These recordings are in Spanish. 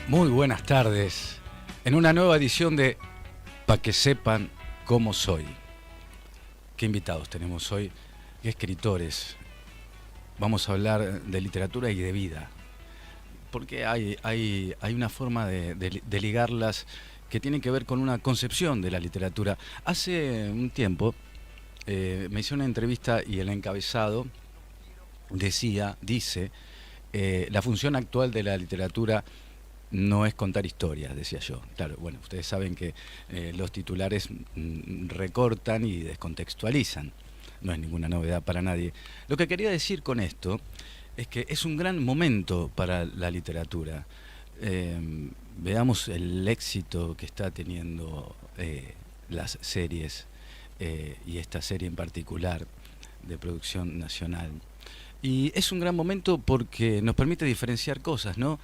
Muy buenas tardes, en una nueva edición de Pa' que sepan cómo soy. ¿Qué invitados tenemos hoy? ¿Qué escritores? Vamos a hablar de literatura y de vida, porque hay una forma de ligarlas que tiene que ver con una concepción de la literatura. Hace un tiempo me hice una entrevista y el encabezado dice, la función actual de la literatura no es contar historias, decía yo. Claro, bueno, ustedes saben que los titulares recortan y descontextualizan. No es ninguna novedad para nadie. Lo que quería decir con esto es que es un gran momento para la literatura. Eh, Veamos el éxito que está teniendo las series y esta serie en particular de producción nacional. Y es un gran momento porque nos permite diferenciar cosas, ¿no?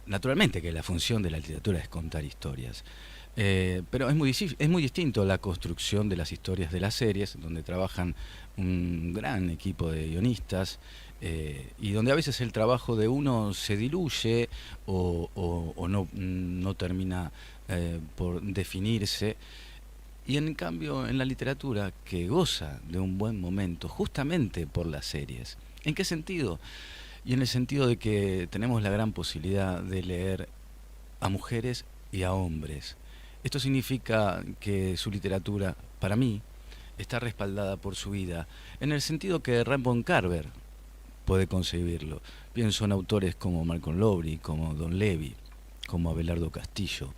Naturalmente que la función de la literatura es contar historias, pero es muy distinto la construcción de las historias de las series, donde trabajan un gran equipo de guionistas y donde a veces el trabajo de uno se diluye o no termina por definirse. Y en cambio en la literatura, que goza de un buen momento justamente por las series. ¿En qué sentido? Y en el sentido de que tenemos la gran posibilidad de leer a mujeres y a hombres. Esto significa que su literatura, para mí, está respaldada por su vida, en el sentido que Raymond Carver puede concebirlo. Pienso en autores como Malcolm Lowry, como Don Levi, como Abelardo Castillo.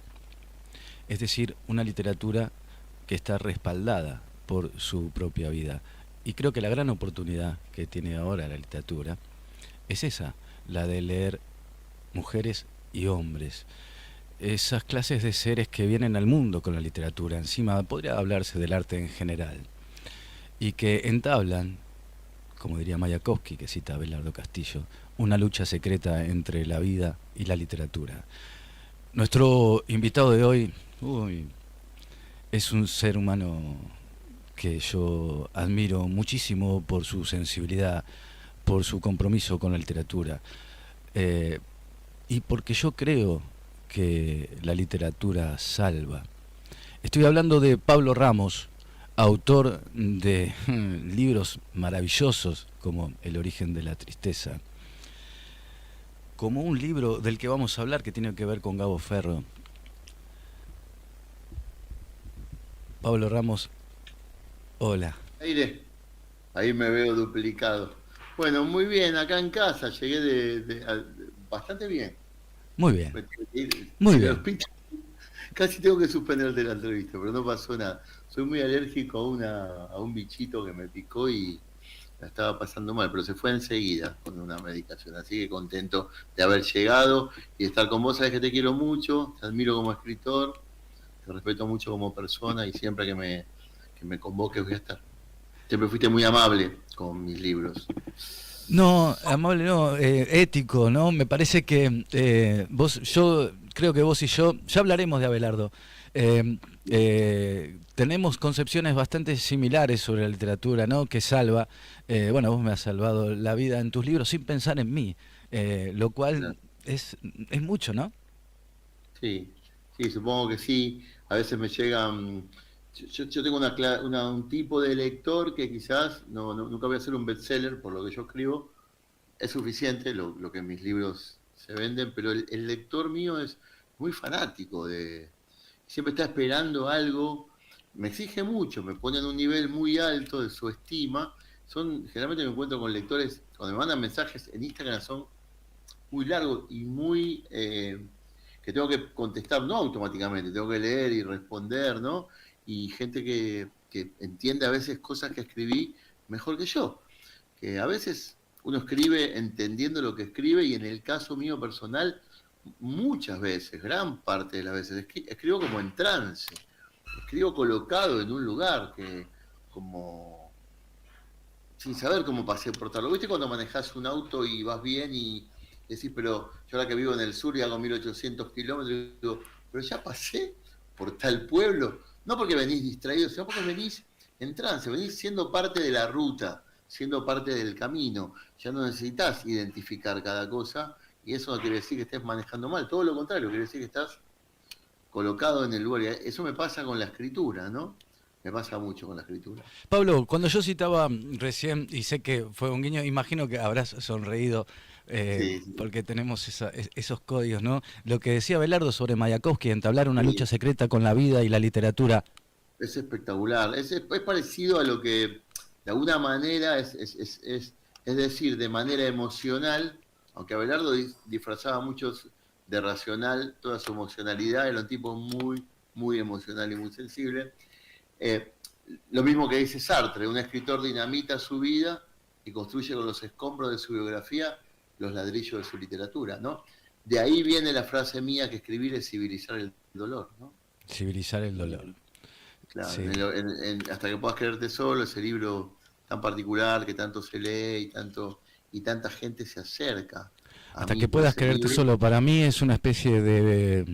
Es decir, una literatura que está respaldada por su propia vida. Y creo que la gran oportunidad que tiene ahora la literatura es esa, la de leer mujeres y hombres. Esas clases de seres que vienen al mundo con la literatura. Encima podría hablarse del arte en general. Y que entablan, como diría Mayakovsky, que cita a Abelardo Castillo, una lucha secreta entre la vida y la literatura. Nuestro invitado de hoy es un ser humano que yo admiro muchísimo por su sensibilidad, por su compromiso con la literatura. Eh, y porque yo creo que la literatura salva. Estoy hablando de Pablo Ramos, autor de libros maravillosos como El origen de la tristeza, como un libro del que vamos a hablar que tiene que ver con Gabo Ferro. Pablo Ramos, hola. Aire, ahí me veo duplicado. Bueno, muy bien, acá en casa llegué bastante bien. Muy bien, Me tuve que ir muy en el bien. hospital. Casi tengo que suspenderte la entrevista, pero no pasó nada. Soy muy alérgico a un bichito que me picó y la estaba pasando mal, pero se fue enseguida con una medicación. Así que contento de haber llegado y estar con vos. Sabés que te quiero mucho, te admiro como escritor, te respeto mucho como persona y siempre que me convoques voy a estar. Siempre fuiste muy amable con mis libros. No, amable, no, ético, ¿no? Me parece que yo creo que vos y yo, ya hablaremos de Abelardo, tenemos concepciones bastante similares sobre la literatura, ¿no? Que salva, bueno, vos me has salvado la vida en tus libros sin pensar en mí, lo cual es mucho, ¿no? Sí, sí, supongo que sí. A veces me llegan. Yo tengo un tipo de lector que quizás nunca voy a ser un bestseller por lo que yo escribo. Es suficiente lo que mis libros se venden, pero el lector mío es muy fanático siempre está esperando algo. Me exige mucho, me pone en un nivel muy alto de su estima. Generalmente me encuentro con lectores, cuando me mandan mensajes en Instagram son muy largo y que tengo que contestar, no automáticamente, tengo que leer y responder, ¿no? Y gente que entiende a veces cosas que escribí mejor que yo, que a veces uno escribe entendiendo lo que escribe y en el caso mío personal, muchas veces, gran parte de las veces, escribo como en trance, escribo colocado en un lugar que como sin saber cómo pasé por tal. ¿Viste cuando manejás un auto y vas bien y decís, pero yo ahora que vivo en el sur y hago 1800 kilómetros, digo, pero ya pasé por tal pueblo? No porque venís distraído, sino porque venís en trance, venís siendo parte de la ruta, siendo parte del camino. Ya no necesitas identificar cada cosa Y eso no quiere decir que estés manejando mal, todo lo contrario, quiere decir que estás colocado en el lugar. Y eso me pasa con la escritura, ¿no? Me pasa mucho con la escritura. Pablo, cuando yo citaba recién, y sé que fue un guiño, imagino que habrás sonreído Sí, sí, porque tenemos esos códigos, ¿no? Lo que decía Belardo sobre Mayakovsky, entablar una lucha sí. secreta con la vida y la literatura. Es espectacular. Es parecido a lo que, de alguna manera, es decir, de manera emocional, aunque Abelardo disfrazaba mucho de racional, toda su emocionalidad, era un tipo muy, muy emocional y muy sensible. Eh, lo mismo que dice Sartre, un escritor dinamita su vida y construye con los escombros de su biografía los ladrillos de su literatura, ¿no? De ahí viene la frase mía que escribir es civilizar el dolor, ¿no? Civilizar el dolor. Claro, Sí. Hasta que puedas quedarte solo, ese libro tan particular que tanto se lee y tanta gente se acerca a Hasta mí que por puedas ese creerte libro. solo, para mí es una especie de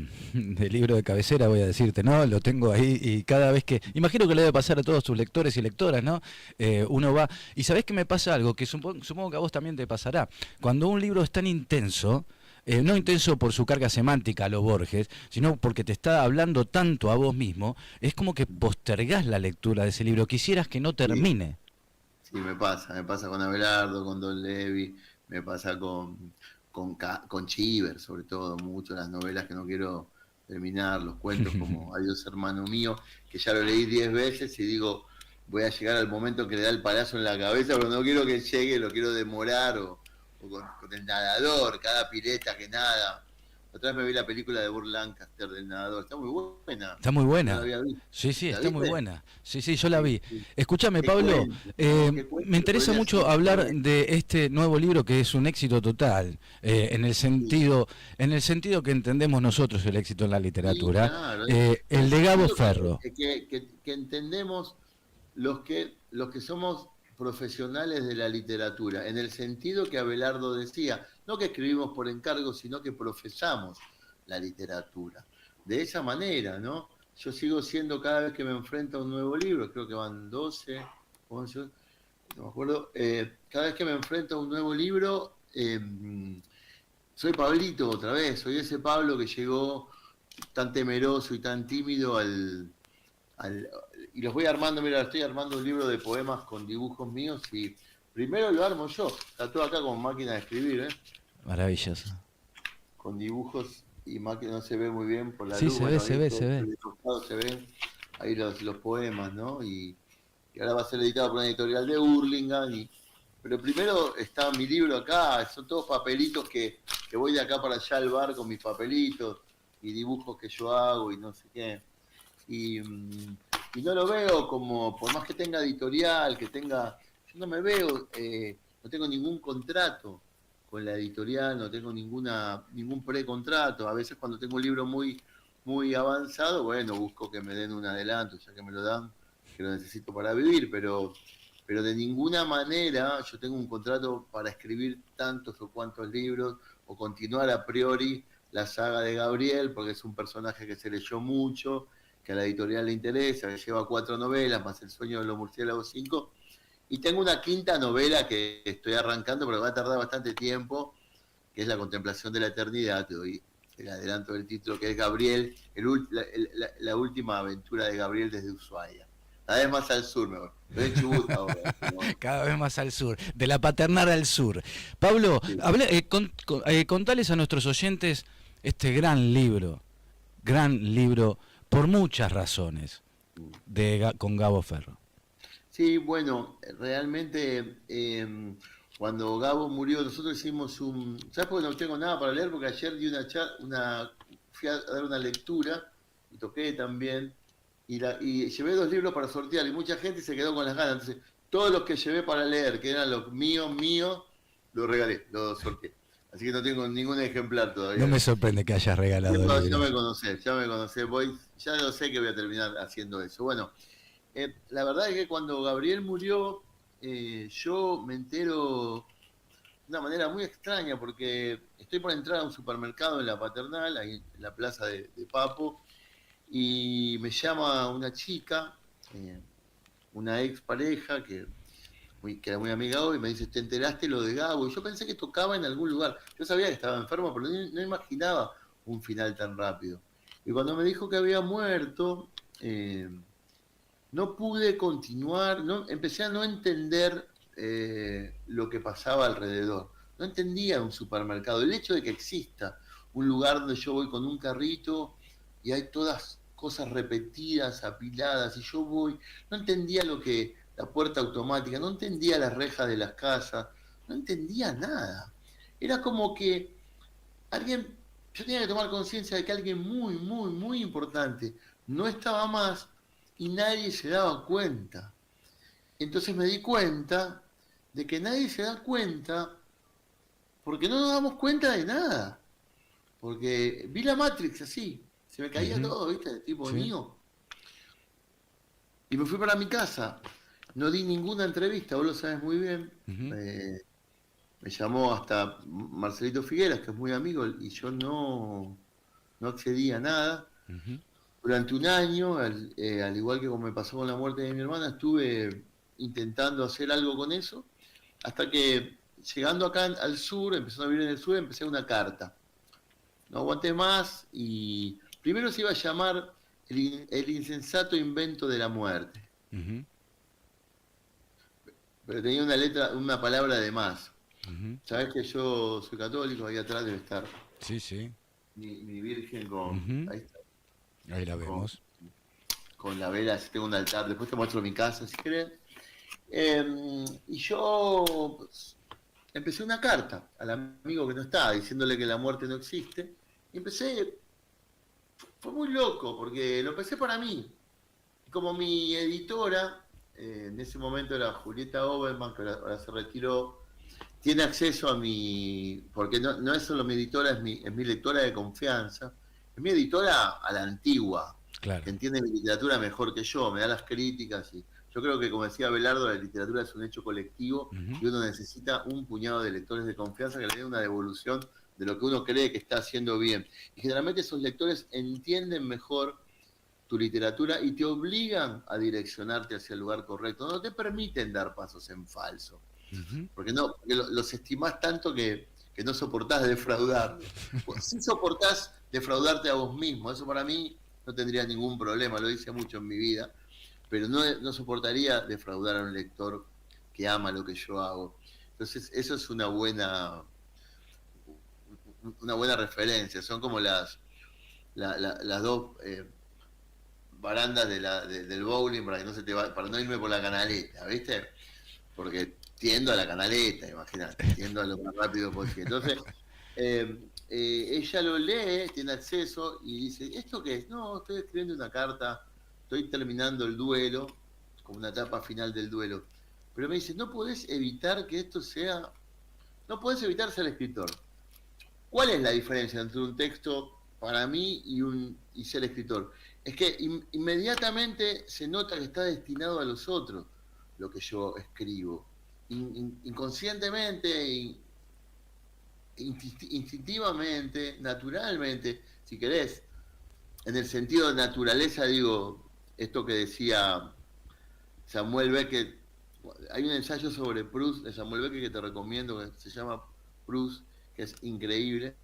libro de cabecera, voy a decirte, ¿no? Lo tengo ahí y cada vez que... Imagino que le debe pasar a todos tus lectores y lectoras, ¿no? Uno va... Y sabés que me pasa algo, que supongo que a vos también te pasará. Cuando un libro es tan intenso, no intenso por su carga semántica a los Borges, sino porque te está hablando tanto a vos mismo, es como que postergás la lectura de ese libro, quisieras que no Sí, termine. sí, me pasa con Abelardo, con Don Levi, me pasa con Chiver, sobre todo, mucho las novelas que no quiero terminar, los cuentos como Adiós hermano mío, que ya lo leí 10 veces y digo, voy a llegar al momento que le da el palazo en la cabeza, pero no quiero que llegue, lo quiero demorar, o con el nadador, cada pileta que nada. Otra vez me vi la película de Burt Lancaster del nadador, está muy buena, Está muy no la buena. había visto. Sí, sí, ¿La está muy viste? buena. Sí, sí, yo la Sí, vi. sí. Escúchame, Qué Pablo, cuento, ¿no? Qué cuento me que interesa podría ser mucho una hablar novela. de este nuevo libro que es un éxito total, Sí, en el sentido que entendemos nosotros el éxito en la sí, literatura, claro. En el el de Gabo sentido Ferro. que entendemos los que somos profesionales de la literatura, en el sentido que Abelardo decía, no que escribimos por encargo, sino que profesamos la literatura. De esa manera, ¿no? Yo sigo siendo cada vez que me enfrento a un nuevo libro, creo que van 12, 11, no me acuerdo, cada vez que me enfrento a un nuevo libro, soy Pablito otra vez, soy ese Pablo que llegó tan temeroso y tan tímido al, y los voy armando, mira, estoy armando un libro de poemas con dibujos míos y primero lo armo yo, está todo acá con máquina de escribir, Maravilloso. con dibujos y máquina, no se ve muy bien por la Sí, luz, se ve, bueno, se ahí ve, se ve. de costado se ven ahí los poemas, ¿no? Y ahora va a ser editado por una editorial de Hurlingham, pero primero está mi libro acá, son todos papelitos que voy de acá para allá al bar con mis papelitos y dibujos que yo hago y no sé qué. Y, y no lo veo como, por más que tenga editorial, que tenga, yo no me veo, no tengo ningún contrato con la editorial, no tengo ningún precontrato. A veces cuando tengo un libro muy, muy avanzado, bueno, busco que me den un adelanto, ya que me lo dan, que lo necesito para vivir, pero de ninguna manera yo tengo un contrato para escribir tantos o cuantos libros o continuar a priori la saga de Gabriel, porque es un personaje que se leyó mucho, que a la editorial le interesa, que lleva 4 novelas, más El sueño de los murciélagos 5, y tengo una quinta novela que estoy arrancando, pero va a tardar bastante tiempo, que es La contemplación de la eternidad, te doy el adelanto del título, que es Gabriel, la última aventura de Gabriel desde Ushuaia. Cada vez más al sur me voy. Estoy en Chubut ahora. Cada vez más al sur, de la paternal al sur. Pablo, Sí. contales a nuestros oyentes este gran libro, por muchas razones, con Gabo Ferro. Sí, bueno, realmente cuando Gabo murió, nosotros hicimos un... ¿Sabes por qué no tengo nada para leer? Porque ayer di fui a dar una lectura y toqué también y llevé 2 libros para sortear y mucha gente se quedó con las ganas. Entonces, todos los que llevé para leer, que eran los míos, los regalé, los sorteé. Así que no tengo ningún ejemplar No todavía. me sorprende que hayas regalado libros. Ya me conocés, ya lo sé que voy a terminar haciendo eso. Bueno, la verdad es que cuando Gabriel murió, yo me entero de una manera muy extraña, porque estoy por entrar a un supermercado en la Paternal, ahí en la plaza de Papo, y me llama una chica, una ex pareja, que que era muy amiga y me dice, ¿te enteraste lo de Gabo? Y yo pensé que tocaba en algún lugar. Yo sabía que estaba enfermo, pero no imaginaba un final tan rápido. Y cuando me dijo que había muerto, no pude continuar, empecé a no entender lo que pasaba alrededor. No entendía un supermercado. El hecho de que exista un lugar donde yo voy con un carrito y hay todas cosas repetidas, apiladas, y yo voy, no entendía lo que, la puerta automática, no entendía las rejas de las casas, no entendía nada. Era como que alguien, yo tenía que tomar conciencia de que alguien muy, muy, muy importante no estaba más y nadie se daba cuenta. Entonces me di cuenta de que nadie se da cuenta porque no nos damos cuenta de nada. Porque vi la Matrix así, se me caía todo, ¿viste? Tipo Sí. mío. Y me fui para mi casa. No di ninguna entrevista, vos lo sabes muy bien. Ujú. Me llamó hasta Marcelito Figueras, que es muy amigo, y yo no accedí a nada. Ujú. Durante un año, al igual que como me pasó con la muerte de mi hermana, estuve intentando hacer algo con eso, hasta que llegando acá al sur, empezando a vivir en el sur, empecé una carta. No aguanté más y primero se iba a llamar el insensato invento de la muerte, Ujú. pero tenía una letra, una palabra de más. Ujú. Sabés que yo soy católico, ahí atrás debe estar Sí, sí. mi virgen con, Ujú. ahí está, Ahí la con, vemos. con la vela, tengo un altar, después te muestro mi casa si querés. Y yo pues, empecé una carta al amigo que no está, diciéndole que la muerte no existe. Y empecé, fue muy loco, porque lo empecé para mí. Y como mi editora, en ese momento era Julieta Oberman, que ahora se retiró, tiene acceso a mi, porque no es solo mi editora, es mi lectora de confianza, es mi editora a la antigua, Claro. que entiende mi literatura mejor que yo, me da las críticas y yo creo que como decía Belardo, la literatura es un hecho colectivo Ujú. y uno necesita un puñado de lectores de confianza que le den una devolución de lo que uno cree que está haciendo bien. Y generalmente esos lectores entienden mejor tu literatura y te obligan a direccionarte hacia el lugar correcto, no te permiten dar pasos en falso. Ujú. Porque no, porque los estimás tanto que no soportás defraudarlos. Vos sí soportás defraudarte a vos mismo, eso para mí no tendría ningún problema, lo hice mucho en mi vida, pero no soportaría defraudar a un lector que ama lo que yo hago. Entonces, eso es una buena referencia, son como las dos barandas del bowling para que no se te va, para no irme por la canaleta, ¿viste? Porque tiendo a la canaleta, imagínate, tiendo a lo más rápido posible. Entonces, ella lo lee, tiene acceso y dice, ¿esto qué es? No, estoy escribiendo una carta, estoy terminando el duelo, como una etapa final del duelo. Pero me dice, no podés evitar que esto sea, no podés evitar ser escritor. ¿Cuál es la diferencia entre un texto para mí y ser escritor? Es que inmediatamente se nota que está destinado a los otros lo que yo escribo. Inconscientemente, instintivamente, naturalmente, si querés, en el sentido de naturaleza, digo, esto que decía Samuel Beckett, hay un ensayo sobre Proust de Samuel Beckett que te recomiendo, que se llama Proust, que es increíble.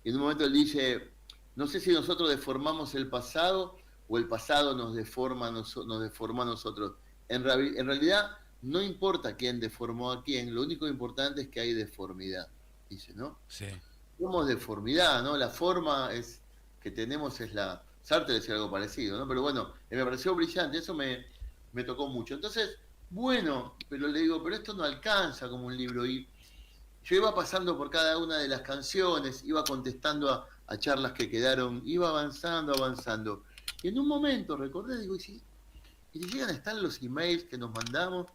Y en un momento él dice, no sé si nosotros deformamos el pasado o el pasado nos deforma, nos deforma a nosotros. En realidad no importa quién deformó a quién, lo único importante es que hay deformidad, dice, ¿no? Sí. Somos deformidad, ¿no? La forma es que tenemos es la... Sartre decía algo parecido, ¿no? Pero bueno, me pareció brillante, eso me tocó mucho. Entonces, bueno, pero le digo, pero esto no alcanza como un libro. Y yo iba pasando por cada una de las canciones, iba contestando a charlas que quedaron, iba avanzando, avanzando. Y en un momento recordé, digo, y si llegan a estar los emails que nos mandamos?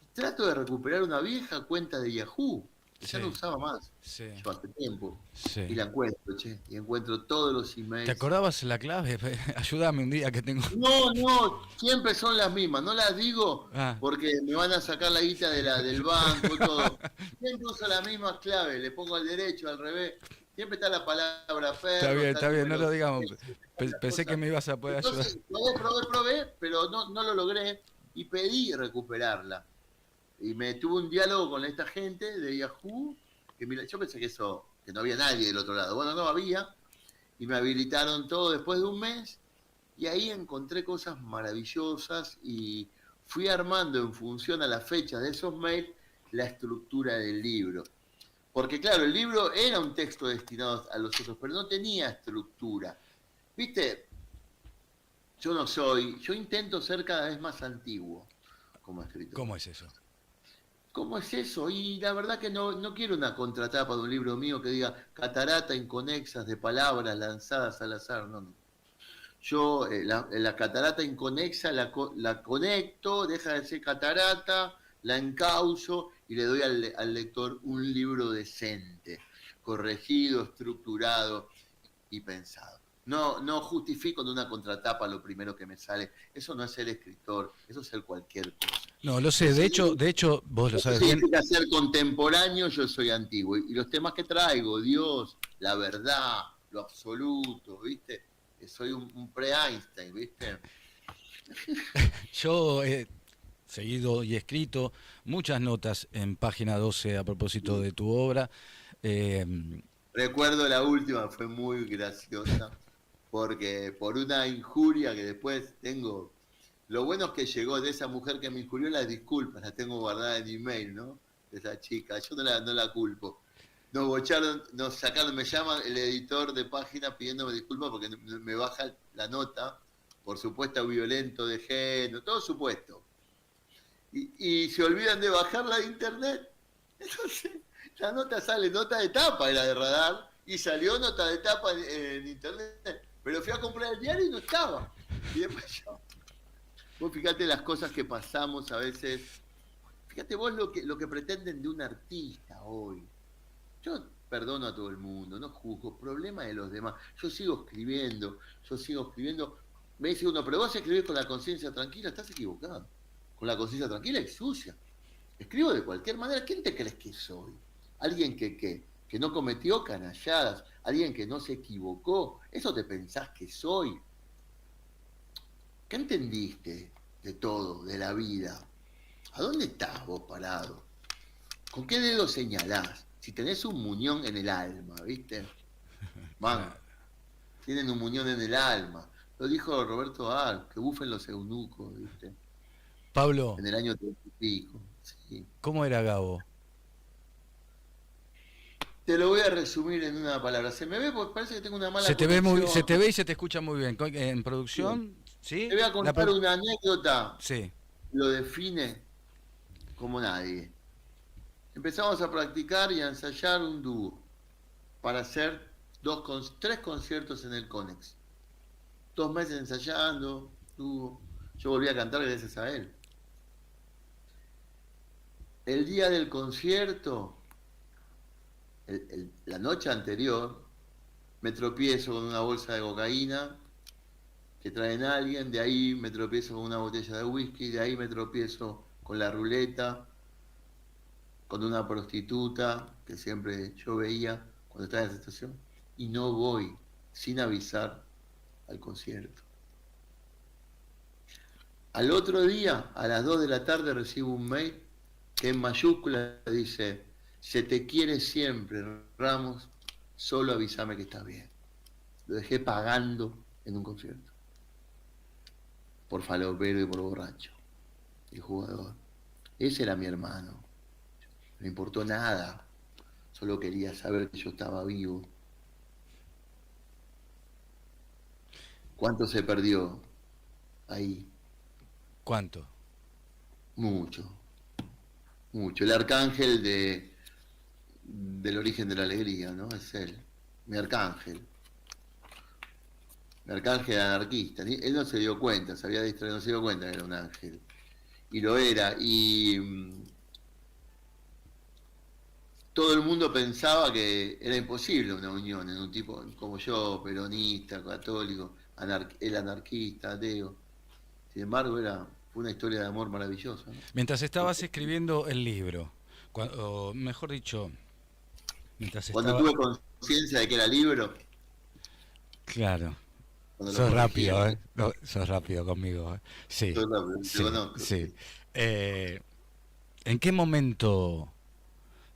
Y trato de recuperar una vieja cuenta de Yahoo, que ya no Sí. usaba más, Sí. yo hace tiempo. Y Sí. la encuentro, che, y encuentro todos los ¿Te emails. acordabas la clave? Ayúdame un día que tengo. No, siempre son las mismas, no las digo Ah, porque me van a sacar la guita del banco, todo. Siempre uso las mismas claves, le pongo al derecho, al revés. Siempre está la palabra perro, está está el bien, no número lo digamos. 6, están las Pensé que cosas. me ibas a poder ayudar. Entonces, probé, pero no lo logré y pedí recuperarla. Y me tuve un diálogo con esta gente de Yahoo, que yo pensé que no había nadie del otro lado. Bueno, no había, y me habilitaron todo después de un mes, y ahí encontré cosas maravillosas y fui armando en función a la fecha de esos mails la estructura del libro. Porque claro, el libro era un texto destinado a los otros, pero no tenía estructura. ¿Viste? Yo intento ser cada vez más antiguo como escritor. ¿Cómo es eso? ¿Cómo es eso? Y la verdad que no quiero una contratapa de un libro mío que diga catarata inconexas de palabras lanzadas al azar, no. Yo la catarata inconexa la conecto, deja de ser catarata, la encauzo y le doy al lector un libro decente, corregido, estructurado y pensado. No justifico en una contratapa lo primero que me sale. Eso no es ser escritor, eso es ser cualquier cosa. No, lo sé, de hecho, vos lo sabes bien. Significa ser contemporáneo, yo soy antiguo. Y los temas que traigo, Dios, la verdad, lo absoluto, ¿viste? Soy un pre-Einstein, ¿viste? Yo he seguido y escrito muchas notas en página 12 a propósito de tu obra. Recuerdo la última, fue muy graciosa, porque por una injuria que después tengo, lo bueno es que llegó de esa mujer que me injurió las disculpas, las tengo guardadas en email, ¿no? De esa chica, yo no la culpo. Nos bocharon, nos sacaron, me llama el editor de página pidiéndome disculpas porque me baja la nota por supuesto violento de género, todo supuesto. Y se olvidan de bajarla de internet. Entonces, la nota sale, nota de tapa era de Radar, y salió nota de tapa en internet. Pero fui a comprar el diario y no estaba. Y después yo... Vos fíjate las cosas que pasamos a veces. Fíjate vos lo que pretenden de un artista hoy. Yo perdono a todo el mundo, no juzgo, problema de los demás. Yo sigo escribiendo. Me dice uno, pero vos escribís con la conciencia tranquila, estás equivocado. Con la conciencia tranquila y sucia. Escribo de cualquier manera. ¿Quién te crees que soy? Alguien que no cometió canalladas, alguien que no se equivocó. ¿Eso te pensás que soy? ¿Qué entendiste de todo, de la vida? ¿A dónde estás vos parado? ¿Con qué dedo señalás? Si tenés un muñón en el alma, ¿viste? Man, tienen un muñón en el alma. Lo dijo Roberto Ar, que bufen los eunucos, ¿viste? Pablo, en el año 30 y pico. Sí. ¿cómo era Gabo? Te lo voy a resumir en una palabra. Se me ve porque parece que tengo una mala Se te ve y se te escucha muy bien. En Sí. producción, ¿sí? Te voy a contar una anécdota. Sí. Lo define como nadie. Empezamos a practicar y a ensayar un dúo para hacer 3 conciertos en el Conex. 2 meses ensayando, dúo. Yo volví a cantar gracias a él. El día del concierto, la noche anterior, me tropiezo con una bolsa de cocaína que traen a alguien, de ahí me tropiezo con una botella de whisky, de ahí me tropiezo con la ruleta, con una prostituta que siempre yo veía cuando estaba en esa situación, y no voy sin avisar al concierto. Al otro día, a las 2 de la tarde, recibo un mail que en mayúscula dice: se te quiere siempre, Ramos, solo avísame que estás bien. Lo dejé pagando en un concierto. Por falopero y por borracho. El jugador. Ese era mi hermano. No me importó nada. Solo quería saber que yo estaba vivo. ¿Cuánto se perdió ahí? ¿Cuánto? Mucho. Mucho. El arcángel del origen de la alegría, ¿no? Es él. Mi arcángel. Mi arcángel anarquista. Él no se dio cuenta, se había distraído, no se dio cuenta que era un ángel. Y lo era. Y todo el mundo pensaba que era imposible una unión en un tipo como yo, peronista, católico, el anarquista, ateo. Sin embargo, fue una historia de amor maravillosa, ¿no? Mientras estabas escribiendo el libro, o mejor dicho, Cuando tuve conciencia de que era libro. Claro. Sos rápido, ¿eh? No, sos rápido conmigo, ¿eh? Sí. Sí. Sí. ¿En qué momento,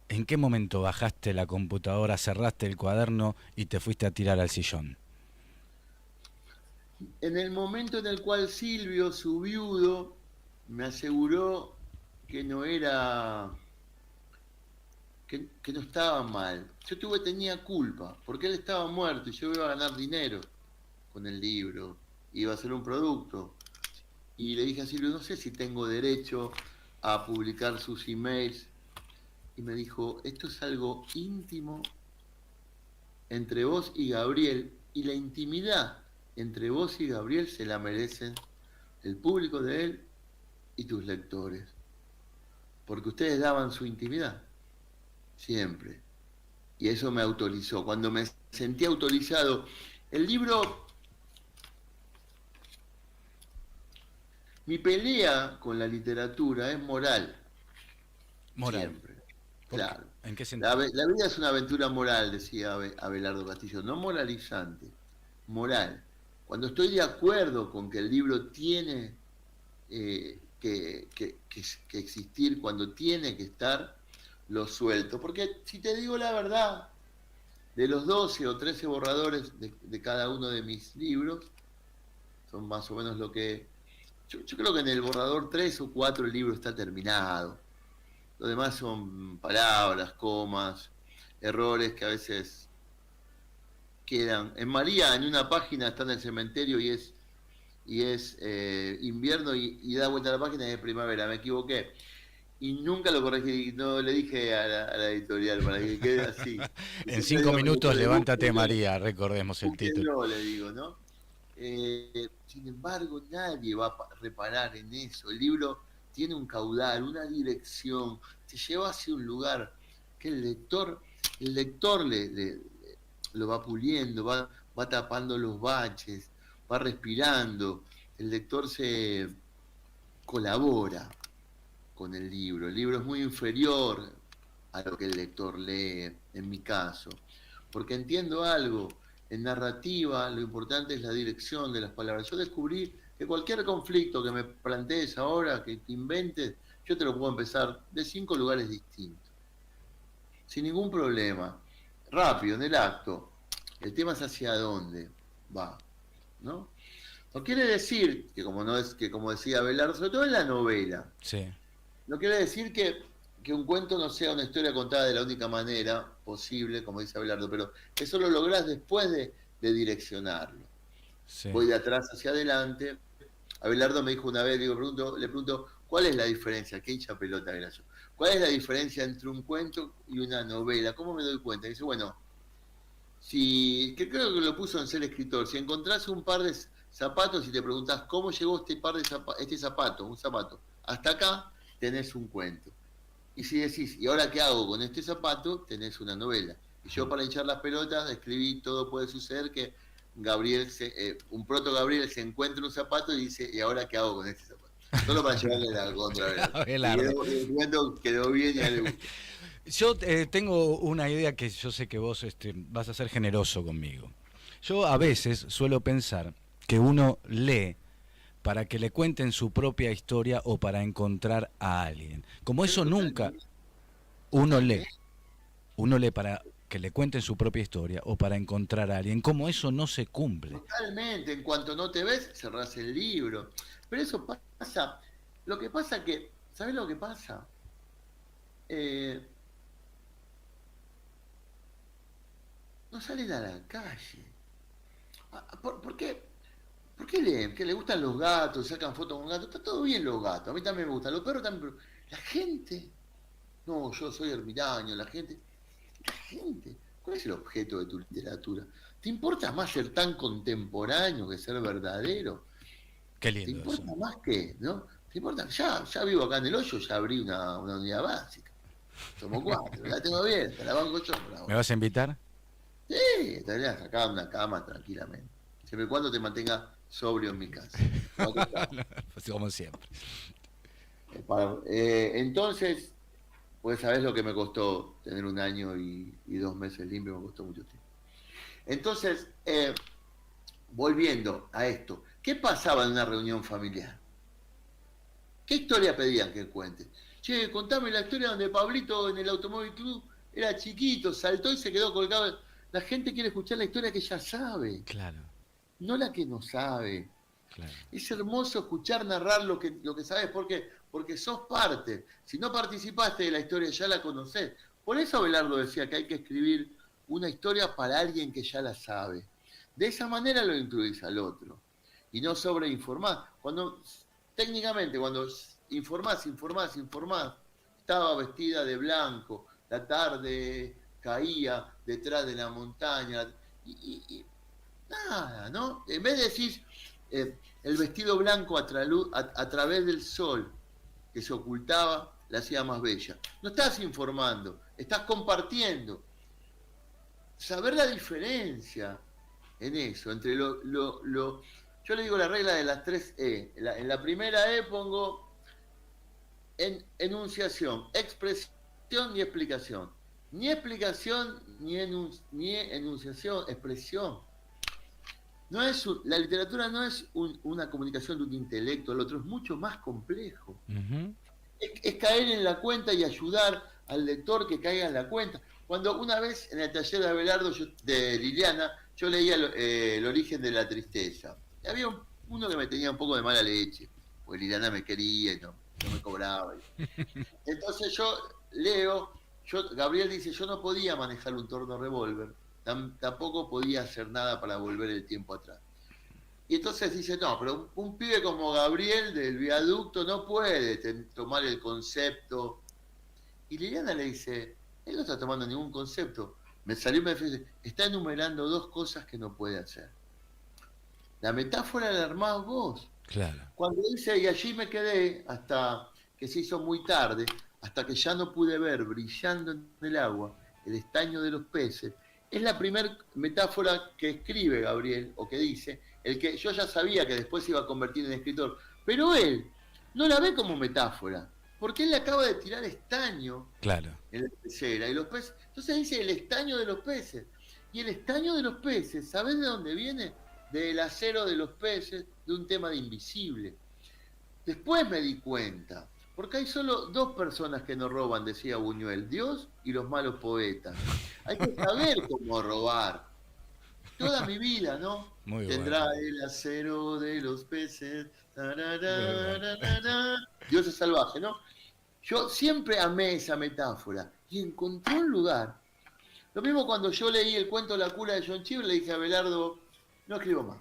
en qué momento bajaste la computadora, cerraste el cuaderno y te fuiste a tirar al sillón? En el momento en el cual Silvio, su viudo, me aseguró que no era, que no estaba mal. Tenía culpa, porque él estaba muerto y yo iba a ganar dinero con el libro, iba a ser un producto. Y le dije a Silvio, no sé si tengo derecho a publicar sus emails. Y me dijo, esto es algo íntimo entre vos y Gabriel, y la intimidad entre vos y Gabriel se la merecen el público de él y tus lectores. Porque ustedes daban su intimidad, siempre. Y eso me autorizó. Cuando me sentí autorizado, el libro, mi pelea con la literatura es moral. Moral. Siempre. Claro. ¿En qué sentido? La vida es una aventura moral, decía Abelardo Castillo, no moralizante, moral. Cuando estoy de acuerdo con que el libro tiene que existir, cuando tiene que estar, lo suelto. Porque si te digo la verdad, de los 12 o 13 borradores de cada uno de mis libros, son más o menos lo que... Yo creo que en el borrador 3 o 4 el libro está terminado. Lo demás son palabras, comas, errores que a veces quedan. En María, en una página está en el cementerio y es invierno y da vuelta a la página y es primavera. Me equivoqué. Y nunca lo corregí, no le dije a la editorial para que quede así. En 5 minutos, levántate María, recordemos el título. Le digo, ¿no? Sin embargo, nadie va a reparar en eso. El libro tiene un caudal, una dirección, te lleva hacia un lugar que el lector lo va puliendo, va tapando los baches, va respirando, el lector se colabora con el libro es muy inferior a lo que el lector lee, en mi caso, porque entiendo algo, en narrativa lo importante es la dirección de las palabras. Yo descubrí que cualquier conflicto que me plantees ahora, que te inventes, yo te lo puedo empezar de 5 lugares distintos, sin ningún problema, rápido, en el acto. El tema es hacia dónde va, ¿no? No quiere decir que como decía Abelardo, sobre todo en la novela, sí. No quiere decir que un cuento no sea una historia contada de la única manera posible, como dice Abelardo, pero eso lo lográs después de direccionarlo. Sí. Voy de atrás hacia adelante. Abelardo me dijo una vez, le pregunto, ¿cuál es la diferencia? Qué hincha pelota era yo. ¿Cuál es la diferencia entre un cuento y una novela? ¿Cómo me doy cuenta? Y dice, bueno, que creo que lo puso en Ser Escritor, si encontrás un par de zapatos y te preguntás cómo llegó este zapato, hasta acá, tenés un cuento. Y si decís, ¿y ahora qué hago con este zapato? Tenés una novela. Y yo, para hinchar las pelotas, escribí Todo puede suceder, que un proto Gabriel se encuentra un zapato y dice, ¿y ahora qué hago con este zapato? Solo para llevarle la contra. El cuento quedó bien y a él le gustó. Yo tengo una idea que yo sé que vos vas a ser generoso conmigo. Yo a veces suelo pensar que uno lee para que le cuenten su propia historia o para encontrar a alguien. Como eso nunca, uno lee para que le cuenten su propia historia o para encontrar a alguien. Como eso no se cumple. Totalmente, en cuanto no te ves, cerrás el libro. Pero eso pasa, lo que pasa que, ¿sabés lo que pasa? No salen a la calle. ¿Por qué? ¿Por qué leen? ¿Que le gustan los gatos? ¿Sacan fotos con gatos? Está todo bien los gatos. A mí también me gustan. Los perros también. Pero la gente. No, yo soy ermitaño. La gente. ¿Cuál es el objeto de tu literatura? ¿Te importa más ser tan contemporáneo que ser verdadero? Qué lindo. ¿Te importa eso? Más que, ¿no? ¿Te importa? Ya vivo acá en el Hoyo, ya abrí una unidad básica. Somos 4. La tengo abierta, la banco yo. ¿Me vas a invitar? Sí, estarías acá en una cama tranquilamente. Siempre y cuando te mantenga sobrio en mi casa. Pues como siempre. Entonces, pues sabés lo que me costó tener 1 año y 2 meses limpio, me costó mucho tiempo. Entonces, volviendo a esto, ¿qué pasaba en una reunión familiar? ¿Qué historia pedían que cuente? che, contame la historia donde Pablito en el Automóvil Club era chiquito, saltó y se quedó colgado. La gente quiere escuchar la historia que ya sabe, Claro, no la que no sabe. claro. Es hermoso escuchar narrar lo que sabes, ¿por qué? Porque sos parte. Si no participaste de la historia, ya la conocés. Por eso Abelardo decía que hay que escribir una historia para alguien que ya la sabe. De esa manera lo incluís al otro. Y no sobreinformás. Técnicamente, cuando informás, estaba vestida de blanco, la tarde caía detrás de la montaña, y nada, ¿no? En vez de decir el vestido blanco a través del sol que se ocultaba, la hacía más bella. No estás informando, estás compartiendo. Saber la diferencia en eso, entre yo le digo la regla de las 3 E. En la primera E pongo enunciación, expresión y explicación. Ni explicación, ni enunciación, expresión. La literatura no es una comunicación de un intelecto al otro, es mucho más complejo. Uh-huh. Es caer en la cuenta y ayudar al lector que caiga en la cuenta. Cuando una vez en el taller de Abelardo, de Liliana, yo leía el origen de la tristeza. Y había uno que me tenía un poco de mala leche, porque Liliana me quería y no me cobraba. Entonces yo leo, Gabriel dice, yo no podía manejar un torno revólver, tampoco podía hacer nada para volver el tiempo atrás. Y entonces dice, no, pero un pibe como Gabriel del viaducto no puede tomar el concepto. Y Liliana le dice, él no está tomando ningún concepto. Me salió y me dice, está enumerando 2 cosas que no puede hacer. La metáfora la armás vos. Claro. Cuando dice, y allí me quedé hasta que se hizo muy tarde, hasta que ya no pude ver brillando en el agua el estaño de los peces, es la primera metáfora que escribe Gabriel, o que dice, el que yo ya sabía que después se iba a convertir en escritor, pero él no la ve como metáfora, porque él le acaba de tirar estaño Claro. en la pecera, y los peces, entonces dice el estaño de los peces, y el estaño de los peces, ¿sabés de dónde viene? Del acero de los peces, de un tema de Invisible. Después me di cuenta, porque hay solo 2 personas que no roban, decía Buñuel, Dios y los malos poetas. Hay que saber cómo robar. Toda mi vida, ¿no? Muy Tendrá bueno. el acero de los peces. Dios es salvaje, ¿no? Yo siempre amé esa metáfora y encontré un lugar. Lo mismo cuando yo leí el cuento La cura de John Cheever, le dije a Abelardo, no escribo más.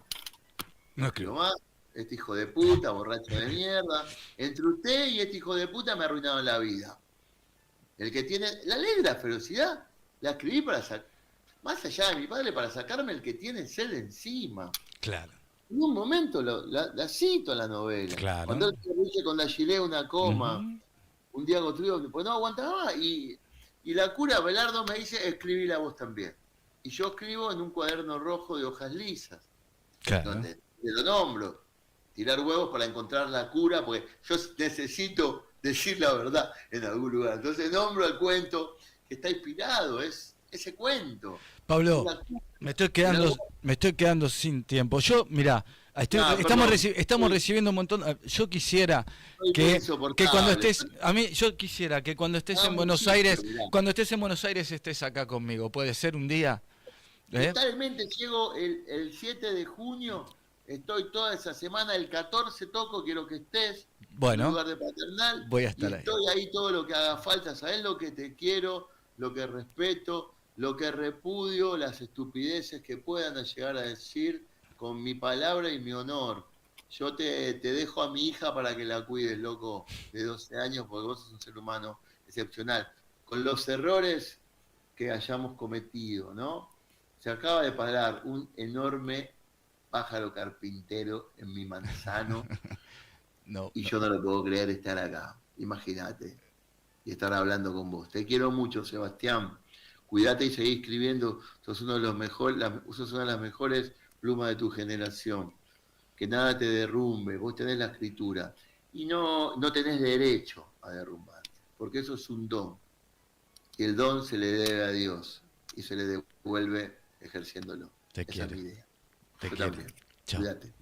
No Escribo escribo. más. Este hijo de puta, borracho de mierda. Entre usted y este hijo de puta me arruinaron la vida. El que tiene. La ley de la ferocidad la escribí para sacar. Más allá de mi padre, para sacarme el que tiene sed de encima. Claro. En un momento la cito la novela. Claro. Cuando él se ríe con la gilet una coma, Uh-huh. un día Trigo, pues no aguantaba. Y la cura, Abelardo me dice, escribí la voz también. Y yo escribo en un cuaderno rojo de hojas lisas, Claro. donde lo nombro. Tirar huevos para encontrar la cura, porque yo necesito decir la verdad en algún lugar. Entonces nombro el cuento que está inspirado, es ese cuento. Pablo, La cura, me estoy quedando sin tiempo. Yo, mirá, estamos recibiendo un montón. Yo quisiera soy muy que cuando insoportable. estés, yo quisiera que cuando estés en muy Buenos chiste, Aires, mirá. cuando estés en Buenos Aires estés acá conmigo. ¿Puede ser un día? Totalmente llego el 7 de junio, estoy toda esa semana, el 14 toco, quiero que estés en Bueno, lugar de Paternal, voy a y estar ahí. estoy ahí todo lo que haga falta, ¿sabés lo que te quiero, lo que respeto, lo que repudio, las estupideces que puedan llegar a decir con mi palabra y mi honor? Yo te dejo a mi hija para que la cuides, loco, de 12 años, porque vos sos un ser humano excepcional, con los errores que hayamos cometido, ¿no? Se acaba de parar un enorme pájaro carpintero en mi manzano No, y no. yo no lo puedo creer estar acá. Imagínate. Y estar hablando con vos. Te quiero mucho, Sebastián. Cuídate y seguí escribiendo. Sos uno de los sos una de las mejores plumas de tu generación. Que nada te derrumbe. Vos tenés la escritura. Y no tenés derecho a derrumbarte. Porque eso es un don. Y el don se le debe a Dios. Y se le devuelve ejerciéndolo. Te Esa quiero. es mi idea. Te Yo quiero. también. Chao. Cuídate.